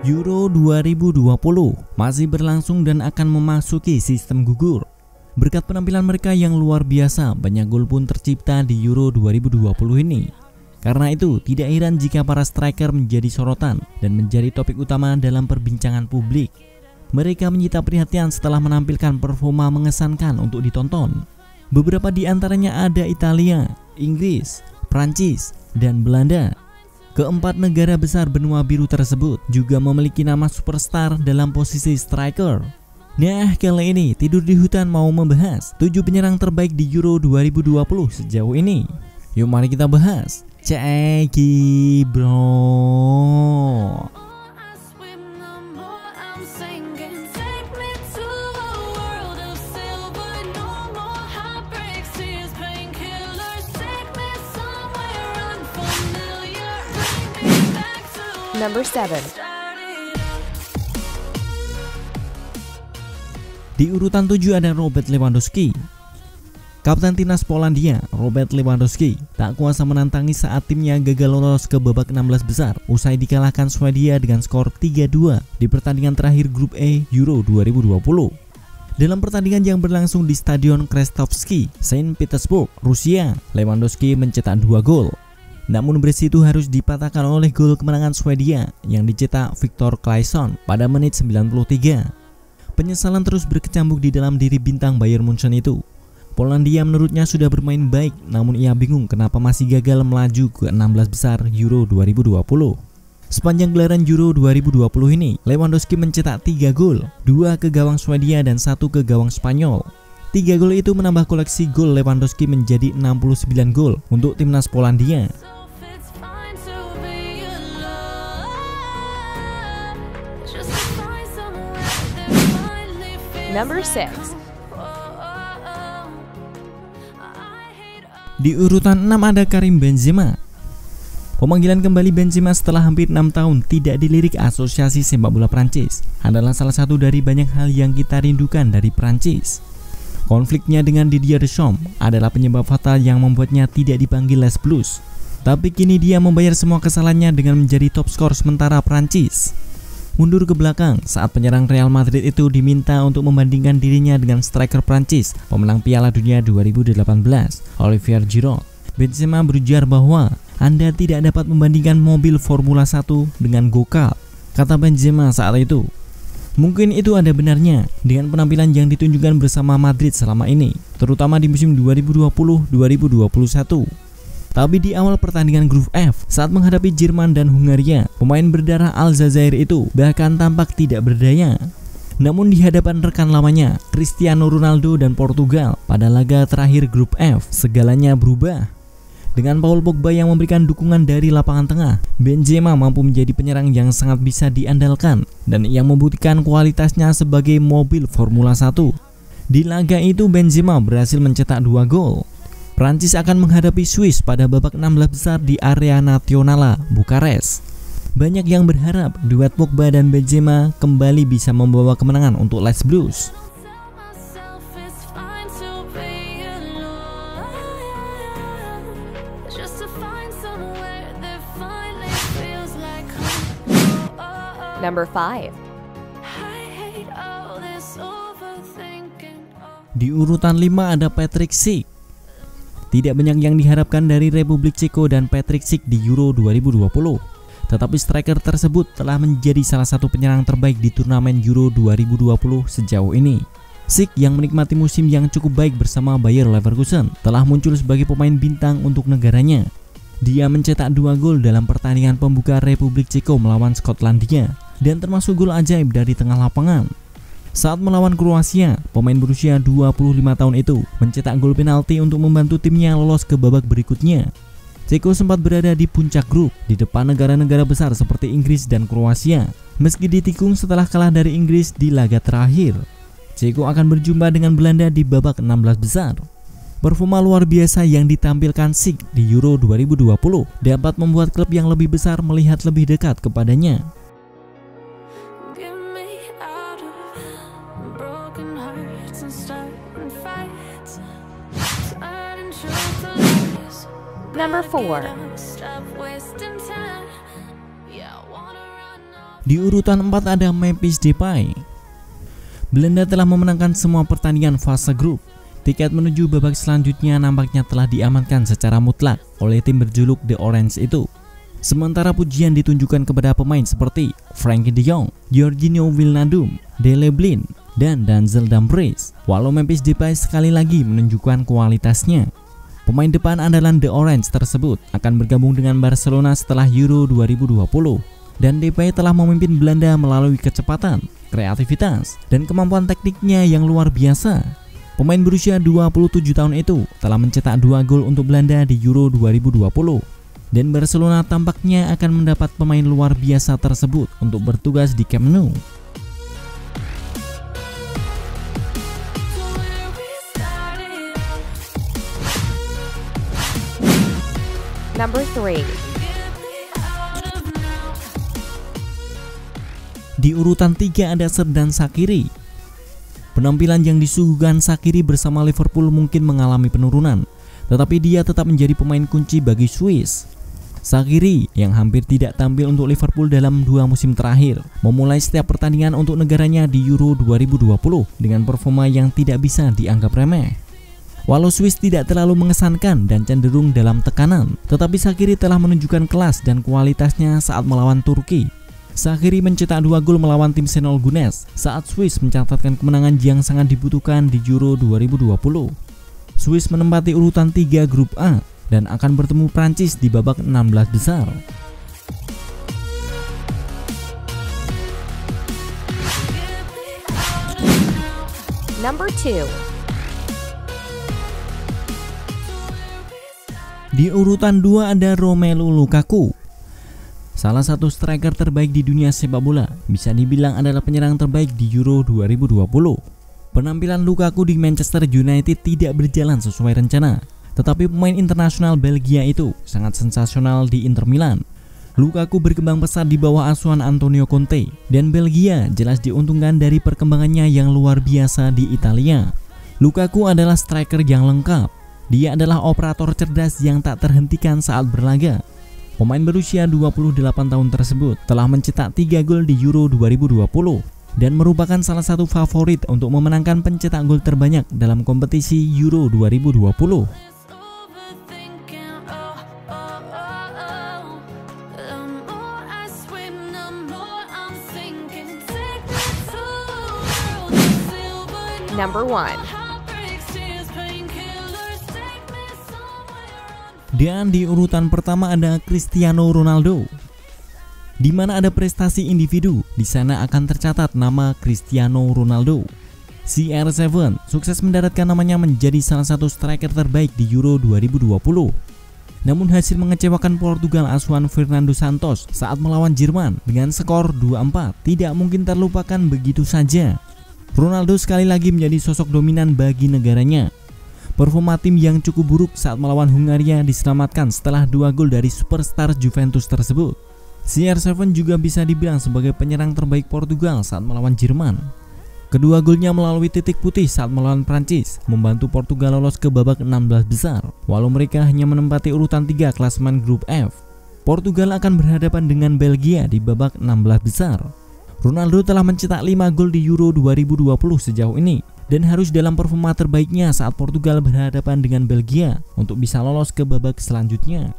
Euro 2020 masih berlangsung dan akan memasuki sistem gugur. Berkat penampilan mereka yang luar biasa, banyak gol pun tercipta di Euro 2020 ini. Karena itu, tidak heran jika para striker menjadi sorotan dan menjadi topik utama dalam perbincangan publik. Mereka menyita perhatian setelah menampilkan performa mengesankan untuk ditonton. Beberapa di antaranya ada Italia, Inggris, Prancis, dan Belanda. Keempat negara besar benua biru tersebut juga memiliki nama superstar dalam posisi striker. Nah, kali ini Tidur di Hutan mau membahas 7 penyerang terbaik di Euro 2020 sejauh ini. Yuk mari kita bahas. Ceki bro. Number 7. Di urutan 7 ada Robert Lewandowski. Kapten timnas Polandia, Robert Lewandowski, tak kuasa menantangi saat timnya gagal lolos ke babak 16 besar usai dikalahkan Swedia dengan skor 3-2 di pertandingan terakhir grup E Euro 2020. Dalam pertandingan yang berlangsung di Stadion Krestovsky, Saint Petersburg, Rusia, Lewandowski mencetak 2 gol. Namun berisi itu harus dipatahkan oleh gol kemenangan Swedia yang dicetak Viktor Claesson pada menit 93. Penyesalan terus berkecamuk di dalam diri bintang Bayern Munchen itu. Polandia menurutnya sudah bermain baik, namun ia bingung kenapa masih gagal melaju ke 16 besar Euro 2020. Sepanjang gelaran Euro 2020 ini, Lewandowski mencetak 3 gol, 2 ke gawang Swedia dan 1 ke gawang Spanyol. 3 gol itu menambah koleksi gol Lewandowski menjadi 69 gol untuk timnas Polandia. Number 6. Di urutan 6 ada Karim Benzema. Pemanggilan kembali Benzema setelah hampir 6 tahun tidak dilirik Asosiasi Sepak Bola Prancis adalah salah satu dari banyak hal yang kita rindukan dari Prancis. Konfliknya dengan Didier Deschamps adalah penyebab fatal yang membuatnya tidak dipanggil Les Blues. Tapi kini dia membayar semua kesalahannya dengan menjadi top skor sementara Prancis. Mundur ke belakang saat penyerang Real Madrid itu diminta untuk membandingkan dirinya dengan striker Prancis pemenang Piala Dunia 2018, Olivier Giroud. Benzema berujar bahwa Anda tidak dapat membandingkan mobil Formula 1 dengan go-kart, kata Benzema saat itu. Mungkin itu ada benarnya dengan penampilan yang ditunjukkan bersama Madrid selama ini, terutama di musim 2020-2021. Tapi di awal pertandingan grup F saat menghadapi Jerman dan Hungaria, pemain berdarah Aljazair itu bahkan tampak tidak berdaya. Namun di hadapan rekan lamanya, Cristiano Ronaldo dan Portugal pada laga terakhir grup F, segalanya berubah. Dengan Paul Pogba yang memberikan dukungan dari lapangan tengah, Benzema mampu menjadi penyerang yang sangat bisa diandalkan dan yang membuktikan kualitasnya sebagai mobil Formula 1. Di laga itu Benzema berhasil mencetak 2 gol. Prancis akan menghadapi Swiss pada babak 16 besar di area Națională, Bukares. Banyak yang berharap duet Pogba dan Benzema kembali bisa membawa kemenangan untuk Les Blues. Number 5. Di urutan 5 ada Patrick Schick. Tidak banyak yang diharapkan dari Republik Ceko dan Patrick Schick di Euro 2020. Tetapi striker tersebut telah menjadi salah satu penyerang terbaik di turnamen Euro 2020 sejauh ini. Schick yang menikmati musim yang cukup baik bersama Bayer Leverkusen telah muncul sebagai pemain bintang untuk negaranya. Dia mencetak 2 gol dalam pertandingan pembuka Republik Ceko melawan Skotlandia dan termasuk gol ajaib dari tengah lapangan. Saat melawan Kroasia, pemain berusia 25 tahun itu mencetak gol penalti untuk membantu timnya lolos ke babak berikutnya. Ceko sempat berada di puncak grup di depan negara-negara besar seperti Inggris dan Kroasia, meski ditikung setelah kalah dari Inggris di laga terakhir. Ceko akan berjumpa dengan Belanda di babak 16 besar. Performa luar biasa yang ditampilkan Schick di Euro 2020 dapat membuat klub yang lebih besar melihat lebih dekat kepadanya. Number 4. Di urutan 4 ada Memphis Depay. Belanda telah memenangkan semua pertandingan fase grup. Tiket menuju babak selanjutnya nampaknya telah diamankan secara mutlak oleh tim berjuluk The Orange itu. Sementara pujian ditunjukkan kepada pemain seperti Frenkie de Jong, Georginio Wijnaldum, Daley Blind, dan Denzel Dumfries. Walau Memphis Depay sekali lagi menunjukkan kualitasnya, pemain depan andalan The Orange tersebut akan bergabung dengan Barcelona setelah Euro 2020. Dan Depay telah memimpin Belanda melalui kecepatan, kreativitas, dan kemampuan tekniknya yang luar biasa. Pemain berusia 27 tahun itu telah mencetak 2 gol untuk Belanda di Euro 2020. Dan Barcelona tampaknya akan mendapat pemain luar biasa tersebut untuk bertugas di Camp Nou. Number 3. Di urutan 3 ada Xherdan Shaqiri. Penampilan yang disuguhkan Shaqiri bersama Liverpool mungkin mengalami penurunan, tetapi dia tetap menjadi pemain kunci bagi Swiss. Shaqiri yang hampir tidak tampil untuk Liverpool dalam 2 musim terakhir, memulai setiap pertandingan untuk negaranya di Euro 2020 dengan performa yang tidak bisa dianggap remeh. Walau Swiss tidak terlalu mengesankan dan cenderung dalam tekanan, tetapi Shaqiri telah menunjukkan kelas dan kualitasnya saat melawan Turki. Shaqiri mencetak 2 gol melawan tim Senol Gunes saat Swiss mencatatkan kemenangan yang sangat dibutuhkan di Euro 2020. Swiss menempati urutan 3 grup A dan akan bertemu Prancis di babak 16 besar. Number 2. Di urutan 2 ada Romelu Lukaku. Salah satu striker terbaik di dunia sepak bola, bisa dibilang adalah penyerang terbaik di Euro 2020. Penampilan Lukaku di Manchester United tidak berjalan sesuai rencana, tetapi pemain internasional Belgia itu sangat sensasional di Inter Milan. Lukaku berkembang pesat di bawah asuhan Antonio Conte, dan Belgia jelas diuntungkan dari perkembangannya yang luar biasa di Italia. Lukaku adalah striker yang lengkap. Dia adalah operator cerdas yang tak terhentikan saat berlaga. Pemain berusia 28 tahun tersebut telah mencetak 3 gol di Euro 2020 dan merupakan salah satu favorit untuk memenangkan pencetak gol terbanyak dalam kompetisi Euro 2020. Number 1. Dan di urutan pertama ada Cristiano Ronaldo. Di mana ada prestasi individu, di sana akan tercatat nama Cristiano Ronaldo. CR7 sukses mendaratkan namanya menjadi salah satu striker terbaik di Euro 2020. Namun hasil mengecewakan Portugal asuhan Fernando Santos saat melawan Jerman dengan skor 2-4 tidak mungkin terlupakan begitu saja. Ronaldo sekali lagi menjadi sosok dominan bagi negaranya. Performa tim yang cukup buruk saat melawan Hungaria diselamatkan setelah 2 gol dari superstar Juventus tersebut. CR7 juga bisa dibilang sebagai penyerang terbaik Portugal saat melawan Jerman. Kedua golnya melalui titik putih saat melawan Prancis, membantu Portugal lolos ke babak 16 besar. Walau mereka hanya menempati urutan 3 klasemen grup F, Portugal akan berhadapan dengan Belgia di babak 16 besar. Ronaldo telah mencetak 5 gol di Euro 2020 sejauh ini dan harus dalam performa terbaiknya saat Portugal berhadapan dengan Belgia untuk bisa lolos ke babak selanjutnya.